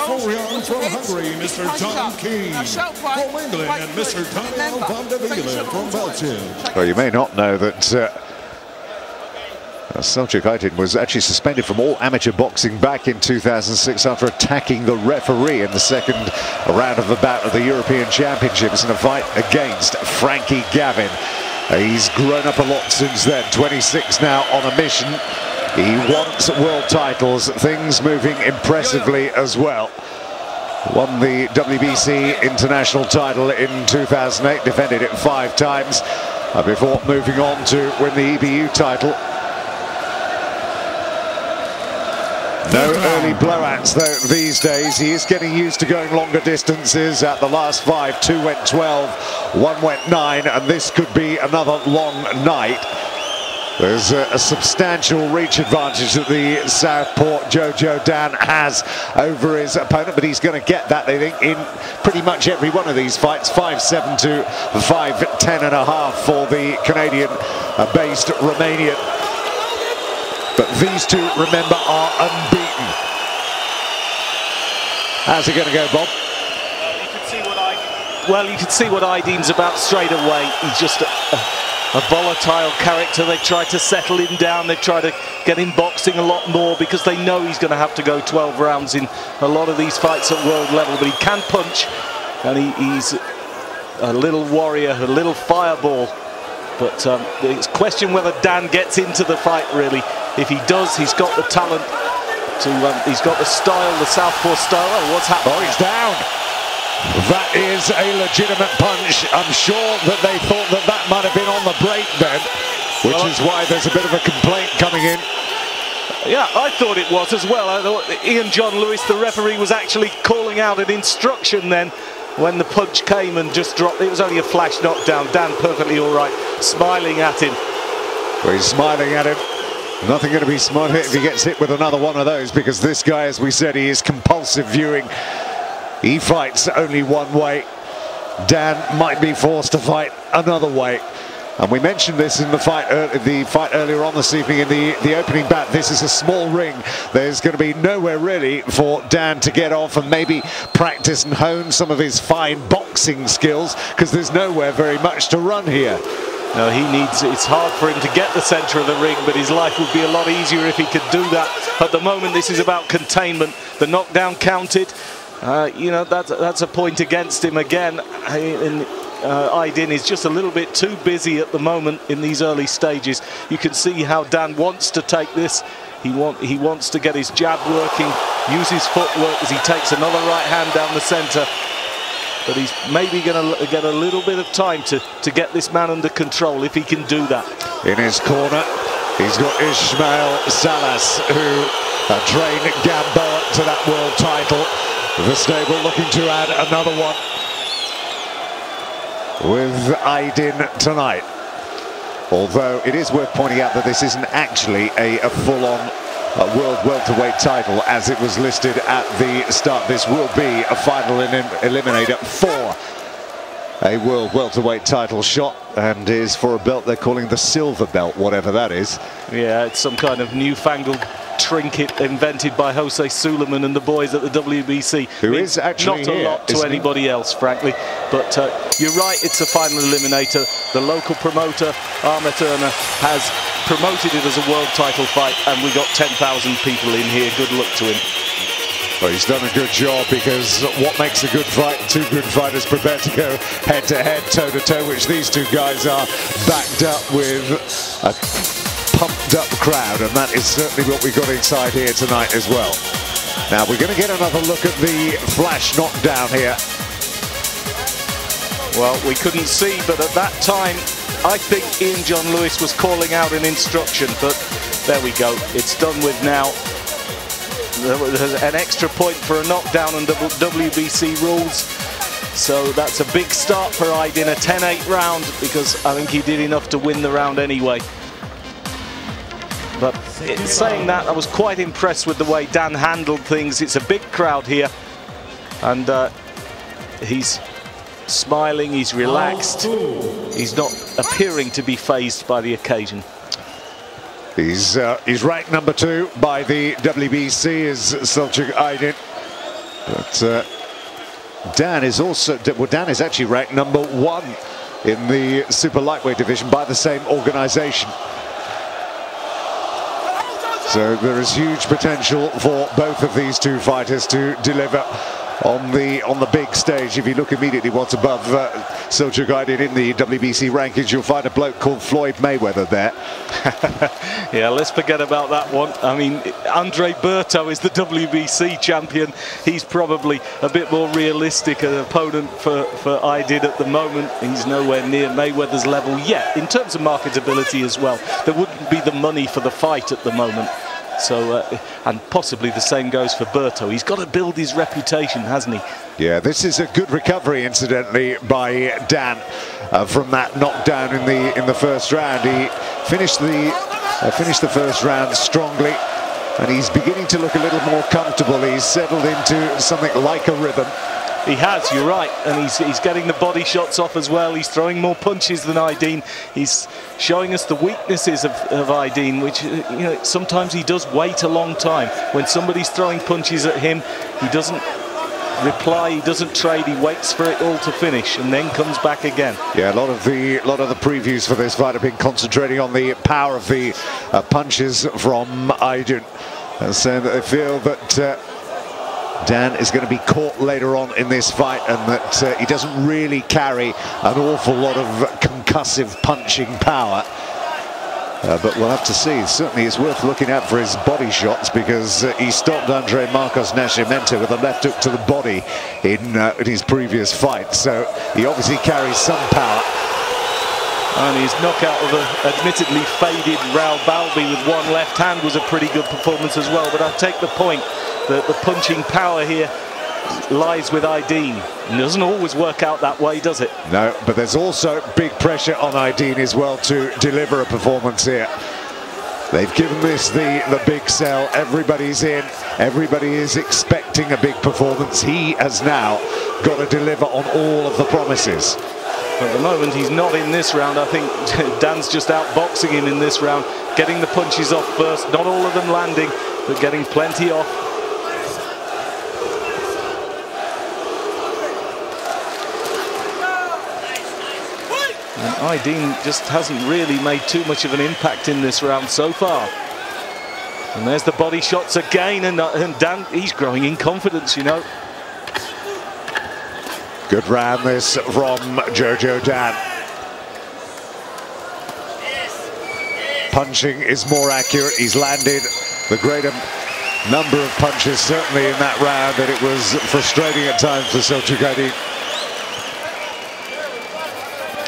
Florian from Hungary, Mr. Keane from England, and Mr. Wiele from Belgium. Well, you may not know that SELCUK AYDIN was actually suspended from all amateur boxing back in 2006 after attacking the referee in the second round of the bout of the European Championships in a fight against Frankie Gavin. He's grown up a lot since then, 26 now on a mission. He wants world titles, things moving impressively as well. Won the WBC international title in 2008, defended it 5 times before moving on to win the EBU title. No early blowouts though these days. He is getting used to going longer distances. At the last 5, 2 went 12, 1 went 9, and this could be another long night. There's a substantial reach advantage that the Southport Jojo Dan has over his opponent, but he's going to get that, they think, in pretty much every one of these fights. 5-7 to 5-10.5 for the Canadian-based Romanian. But these two, remember, are unbeaten. How's it going to go, Bob? You can see what Aydin's about straight away. He's just a volatile character. They try to settle him down. They try to get him boxing a lot more because they know he's going to have to go 12 rounds in a lot of these fights at world level. But he can punch, and he's a little warrior, a little fireball. But it's a question whether Dan gets into the fight, really. If he does, he's got the talent to, he's got the style, the southpaw style. Oh, what's happening? Oh, he's down. That is a legitimate punch. I'm sure that they thought that that might have been on the break then, which is why there's a bit of a complaint coming in. Yeah, I thought it was as well. I thought Ian John Lewis, the referee, was actually calling out an instruction then when the punch came and just dropped. It was only a flash knockdown. Dan perfectly all right, smiling at him. Well, he's smiling at him. Nothing going to be smart if he gets hit with another one of those, because this guy, as we said, he is compulsive viewing. He fights only one way. Dan might be forced to fight another way. And we mentioned this in the fight earlier on this evening in the opening bout. This is a small ring. There's going to be nowhere really for Dan to get off and maybe practice and hone some of his fine boxing skills, because there's nowhere very much to run here. No, he needs, it's hard for him to get the centre of the ring, but his life would be a lot easier if he could do that. At the moment, this is about containment. The knockdown counted. You know, that's a point against him again. Aydin is just a little bit too busy at the moment in these early stages. You can see how Dan wants to take this. He wants to get his jab working, use his footwork as he takes another right hand down the centre. But he's maybe going to get a little bit of time to get this man under control if he can do that. In his corner, he's got Ismail Salas, who trained Gamboa to that world title. The stable looking to add another one with Aydin tonight. Although it is worth pointing out that this isn't actually a full-on world welterweight title as it was listed at the start. This will be a final eliminator for a world welterweight title shot, and is for a belt they're calling the silver belt, whatever that is. Yeah, it's some kind of newfangled trinket invented by Jose Suleiman and the boys at the WBC. Who is actually not a lot to anybody else, frankly. But you're right, it's a final eliminator. The local promoter, Ahmet Erner, has promoted it as a world title fight, and we got 10,000 people in here. Good luck to him. Well, he's done a good job, because what makes a good fight? Two good fighters prepared to go head-to-head, toe-to-toe, which these two guys are, backed up with a pumped-up crowd, and that is certainly what we got inside here tonight as well. Now, we're going to get another look at the flash knockdown here. Well, we couldn't see, but at that time, I think Ian John Lewis was calling out an instruction, but there we go. It's done with now. There's an extra point for a knockdown under WBC rules. So that's a big start for Aydin, a 10-8 round, because I think he did enough to win the round anyway. But in saying that, I was quite impressed with the way Dan handled things. It's a big crowd here, and he's smiling, he's relaxed, he's not appearing to be fazed by the occasion. He's ranked number 2 by the WBC, is SELCUK AYDIN. But Dan is also, well, Dan is actually ranked #1 in the super lightweight division by the same organization. So there is huge potential for both of these two fighters to deliver on the big stage. If you look immediately what's above SELCUK AYDIN in the WBC rankings, you'll find a bloke called Floyd Mayweather there. Yeah, let's forget about that one. I mean, Andre Berto is the WBC champion. He's probably a bit more realistic an opponent for AYDIN at the moment. He's nowhere near Mayweather's level yet. In terms of marketability as well, there wouldn't be the money for the fight at the moment. So, and possibly the same goes for Berto. He's got to build his reputation, hasn't he? Yeah, this is a good recovery, incidentally, by Dan from that knockdown in the first round. He finished the first round strongly, and he's beginning to look a little more comfortable. He's settled into something like a rhythm. He has, you're right, and he's getting the body shots off as well. He's throwing more punches than AYDIN. He's showing us the weaknesses of AYDIN, which, you know, sometimes he does wait a long time. When somebody's throwing punches at him, he doesn't reply, he doesn't trade, he waits for it all to finish and then comes back again. Yeah, a lot of the previews for this fight have been concentrating on the power of the punches from AYDIN, and saying that they feel that Dan is going to be caught later on in this fight, and that he doesn't really carry an awful lot of concussive punching power. But we'll have to see. Certainly it's worth looking out for his body shots, because he stopped Andre Marcos Nascimento with a left hook to the body in his previous fight. So he obviously carries some power. And his knockout of admittedly faded Raul Balbi with one left hand was a pretty good performance as well. But I take the point that the punching power here lies with AYDIN. It doesn't always work out that way, does it? No, but there's also big pressure on AYDIN as well to deliver a performance here. They've given this the big sell. Everybody's in. Everybody is expecting a big performance. He has now got to deliver on all of the promises. At the moment, he's not in this round. I think Dan's just outboxing him in this round, getting the punches off first. Not all of them landing, but getting plenty off. And AYDIN just hasn't really made too much of an impact in this round so far. And there's the body shots again, and Dan, he's growing in confidence, you know. Good round this from Jojo Dan. Punching is more accurate. He's landed the greater number of punches, certainly in that round, and it was frustrating at times for SELCUK AYDIN.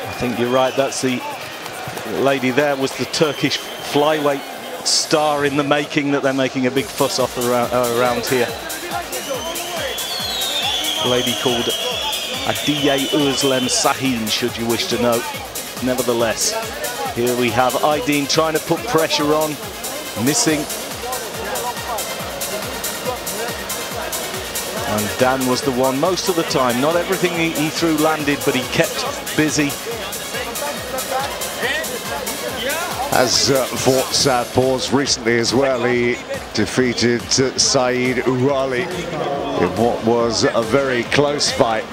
I think you're right. That's the lady there was the Turkish flyweight star in the making that they're making a big fuss off around here. A lady called Adiye Özlem Sahin, should you wish to know. Nevertheless, here we have AYDIN trying to put pressure on, missing. And Dan was the one most of the time. Not everything he threw landed, but he kept busy. Has fought southpaws recently as well. He defeated Saeed Urali in what was a very close fight.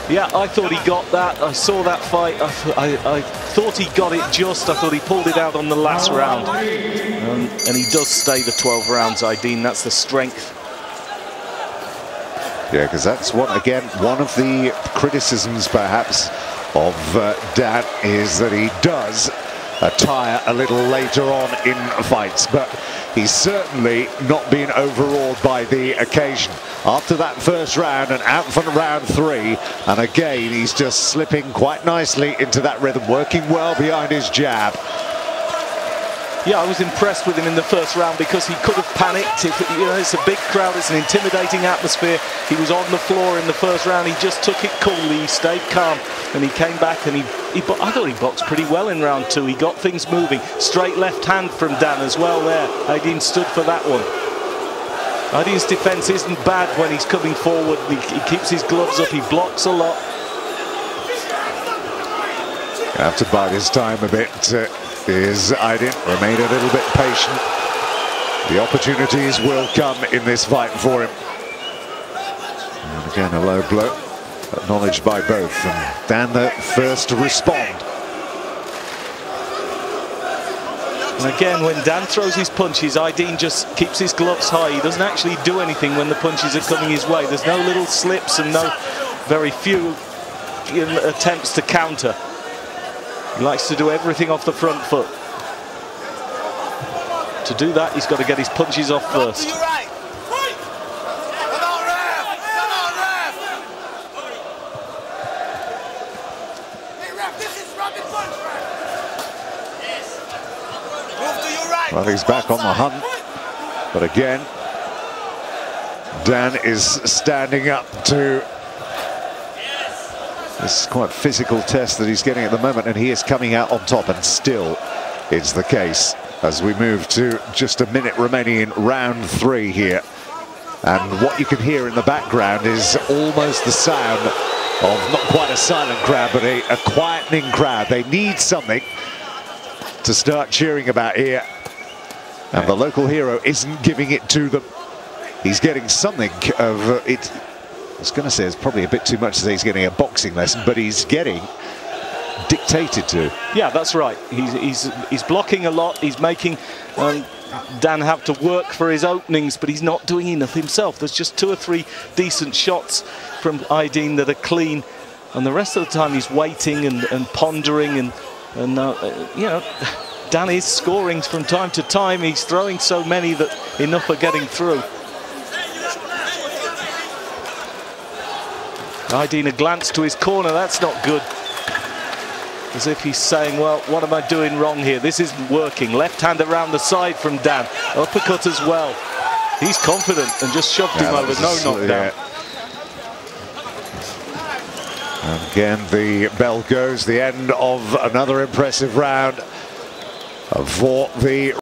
Yeah, I thought he got that. I saw that fight. I thought he got it just. I thought he pulled it out on the last round. And he does stay the 12 rounds, AYDIN. That's the strength. Yeah, because that's one of the criticisms perhaps of Dan, is that he does tire a little later on in fights, but he's certainly not been overawed by the occasion. After that first round and out for round 3, and again he's just slipping quite nicely into that rhythm, working well behind his jab. Yeah, I was impressed with him in the first round because he could have panicked. You know, it's a big crowd, it's an intimidating atmosphere. He was on the floor in the first round. He just took it coolly, he stayed calm, and he came back and I thought he boxed pretty well in round 2. He got things moving. Straight left hand from Dan as well there. AYDIN stood for that one. AYDIN's defense isn't bad when he's coming forward. He keeps his gloves up, he blocks a lot. Have to bide his time a bit. Is AYDIN, remain a little bit patient. The opportunities will come in this fight for him. And again, a low blow, acknowledged by both. And Dan the first to respond. And again, when Dan throws his punches, Aydin just keeps his gloves high. He doesn't actually do anything when the punches are coming his way. There's no little slips and no very few attempts to counter. He likes to do everything off the front foot. To do that, he's got to get his punches off first. Well, he's back on the hunt, but again, Dan is standing up to this quite physical test that he's getting at the moment, and he is coming out on top, and still it's the case as we move to just a minute remaining in round 3 here. And what you can hear in the background is almost the sound of not quite a silent crowd, but a quietening crowd. They need something to start cheering about here. And the local hero isn't giving it to them. He's getting something of it. I was going to say it's probably a bit too much to say he's getting a boxing lesson, but he's getting dictated to. Yeah, that's right. He's blocking a lot. He's making Dan have to work for his openings, but he's not doing enough himself. There's just 2 or 3 decent shots from Aydin that are clean, and the rest of the time he's waiting and pondering and you know. Dan is scoring from time to time. He's throwing so many that enough are getting through. Aydin, a glance to his corner, that's not good. As if he's saying, well, what am I doing wrong here? This isn't working. Left hand around the side from Dan. Uppercut as well. He's confident and just shoved him over. No knockdown. And again, the bell goes. The end of another impressive round for the